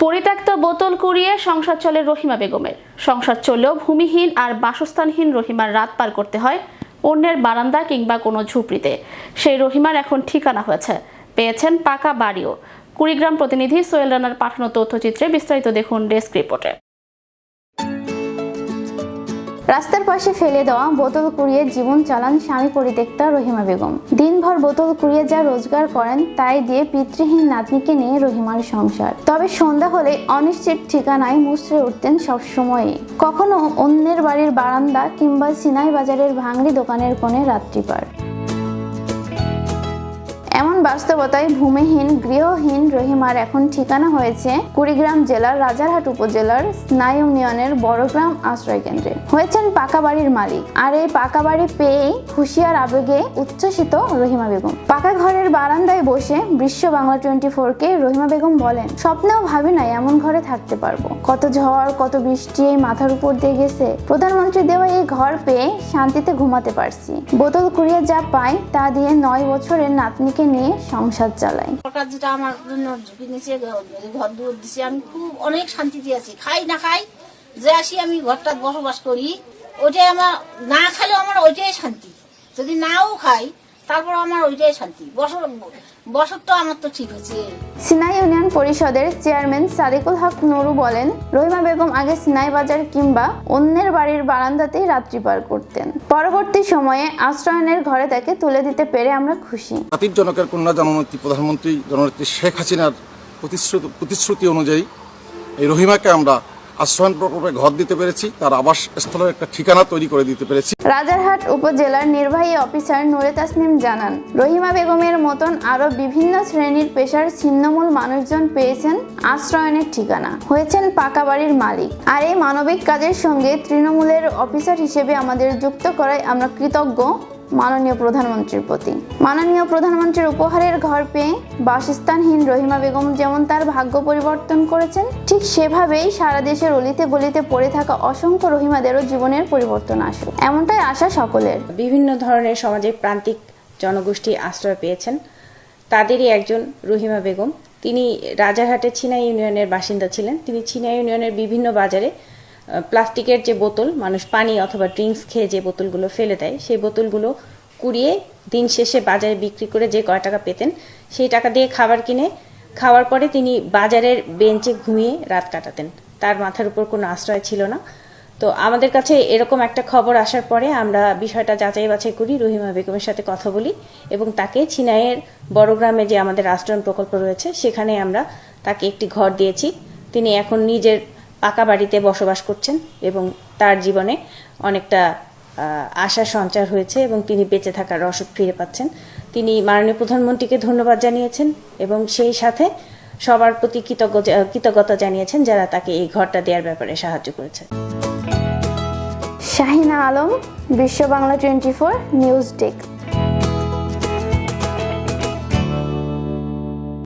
পরিত্যক্ত বোতল কুড়িয়ে সংসার চলে রহিমা বেগমের। সংসার চললেও ভূমিহীন আর বাসস্থানহীন রহিমার রাত পার করতে হয় অন্যের বারান্দা কিংবা কোনো ঝুপড়িতে। সেই রহিমার এখন ঠিকানা হয়েছে, পেয়েছেন পাকা বাড়িও। কুড়িগ্রাম প্রতিনিধি সোহেল রানার পাঠানো তথ্যচিত্রে বিস্তারিত দেখুন ডেস্ক রিপোর্টে। রাস্তার পাশে ফেলে দেওয়া বোতল কুড়িয়ে জীবন চালান স্বামী পরিত্যক্তা রহিমা বেগম। দিনভর বোতল কুড়িয়ে যা রোজগার করেন তাই দিয়ে পিতৃহীন নাতনিকে নিয়ে রহিমার সংসার। তবে সন্ধ্যা হলে অনিশ্চিত ঠিকানায় মুচড়ে উঠতেন সবসময়ই। কখনো অন্যের বাড়ির বারান্দা কিংবা সিনাই বাজারের ভাঙড়ি দোকানের কোণে রাত্রি পার। এমন বাস্তবতায় ভূমিহীন গৃহহীন রহিমার এখন ঠিকানা হয়েছে কুড়িগ্রাম জেলার রাজারহাট উপজেলার স্নাই ইউনিয়নের বড়গ্রাম আশ্রয় কেন্দ্রে। হয়েছেন পাকা বাড়ির মালিক। আর এই পাকা বাড়ি পেয়েই খুশি আর আবেগে উচ্ছ্বসিত রহিমা বেগম। পাকা ঘরের বারান্দায় বসে বিশ্ব বাংলা 24-কে রহিমা বেগম বলেন, স্বপ্নেও ভাবি নাই এমন ঘরে থাকতে পারবো। কত ঝড় কত বৃষ্টি এই মাথার উপর দিয়ে গেছে, প্রধানমন্ত্রী দেওয়া এই ঘর পেয়ে শান্তিতে ঘুমাতে পারছি। বোতল কুড়িয়ে যা পাই তা দিয়ে 9 বছরের নাতনিকে নিয়ে সংসার চালাই। সরকার যেটা আমার জন্য ঝুঁকি নিচে ঘর দুয়ার দিচ্ছে, আমি খুব অনেক শান্তিতে আছি। খাই না খাই যে আসি আমি ঘরটা বসবাস করি, ওইটাই আমার, না খালেও আমার ওইটাই শান্তি। যদি নাও খাই তারপর আমার ওইটাই শান্তি। বছর তো আমার তো ঠিক আছে। সিনাই ইউনিয়ন পরিষদের চেয়ারম্যান সাদিকুল হক নুরু বলেন, রহিমা বেগম আগে সিনাই বাজার কিংবা অন্যের বাড়ির বারান্দাতেই রাত্রি পার করতেন। পরবর্তী সময়ে আশ্রয়নের ঘরে তাকে তুলে দিতে পেরে আমরা খুশি। জাতির জনকের কন্যা জননেত্রী প্রধানমন্ত্রী জননেত্রী শেখ হাসিনার প্রতিশ্রুতি অনুযায়ী এই রহিমাকে আমরা আশ্রয়ন প্রকল্পে ঘর দিতে পেরেছি, তার আবাস স্থলের একটা ঠিকানা তৈরি করে দিতে পেরেছি। রাজারহাট উপজেলার নির্বাহী অফিসার নুরে তাসনিম জানান, রহিমা বেগমের মতন আরো বিভিন্ন শ্রেণীর পেশার ছিন্নমূল মানুষজন পেয়েছেন আশ্রয়নের ঠিকানা, হয়েছেন পাকা বাড়ির মালিক। আর এই মানবিক কাজের সঙ্গে তৃণমূলের অফিসার হিসেবে আমাদের যুক্ত করায় আমরা কৃতজ্ঞ মাননীয় প্রধানমন্ত্রীর প্রতি। মাননীয় প্রধানমন্ত্রীর উপহারের ঘর পেয়ে বাসস্থানহীন রহিমা বেগম যেমন তার ভাগ্য পরিবর্তন করেছেন, ঠিক সেভাবেই সারা দেশের অলিতে গলিতে পড়ে থাকা অসংখ্য রহিমাদেরও জীবনের পরিবর্তন আসুক, এমনটাই আশা সকলের। বিভিন্ন ধরনের সমাজের প্রান্তিক জনগোষ্ঠী আশ্রয় পেয়েছেন, তাদেরই একজন রহিমা বেগম। তিনি রাজারহাটের ছিনাই ইউনিয়নের বাসিন্দা ছিলেন। তিনি ছিনাই ইউনিয়নের বিভিন্ন বাজারে প্লাস্টিকের যে বোতল, মানুষ পানি অথবা ড্রিঙ্কস খেয়ে যে বোতলগুলো ফেলে দেয়, সেই বোতলগুলো কুড়িয়ে দিন শেষে বাজারে বিক্রি করে যে কয় টাকা পেতেন সেই টাকা দিয়ে খাবার কিনে খাওয়ার পরে তিনি বাজারের বেঞ্চে ঘুমিয়ে রাত কাটাতেন। তার মাথার উপর কোনো আশ্রয় ছিল না। তো আমাদের কাছে এরকম একটা খবর আসার পরে আমরা বিষয়টা যাচাই বাছাই করি, রহিমা বেগমের সাথে কথা বলি এবং তাকে ছিনাইয়ের বড়গ্রামে যে আমাদের আশ্রয়ণ প্রকল্প রয়েছে সেখানে আমরা তাকে একটি ঘর দিয়েছি। তিনি এখন নিজের পাকা বাড়িতে বসবাস করছেন এবং তার জীবনে অনেকটা আশার সঞ্চার হয়েছে এবং তিনি বেঁচে থাকার রসদ ফিরে পাচ্ছেন। তিনি মাননীয় প্রধানমন্ত্রীকে ধন্যবাদ জানিয়েছেন এবং সেই সাথে সবার প্রতি কৃতজ্ঞতা জানিয়েছেন যারা তাকে এই ঘরটা দেওয়ার ব্যাপারে সাহায্য করেছে। শাহিনা আলম, বিশ্ব বাংলা 24 নিউজ ডেস্ক।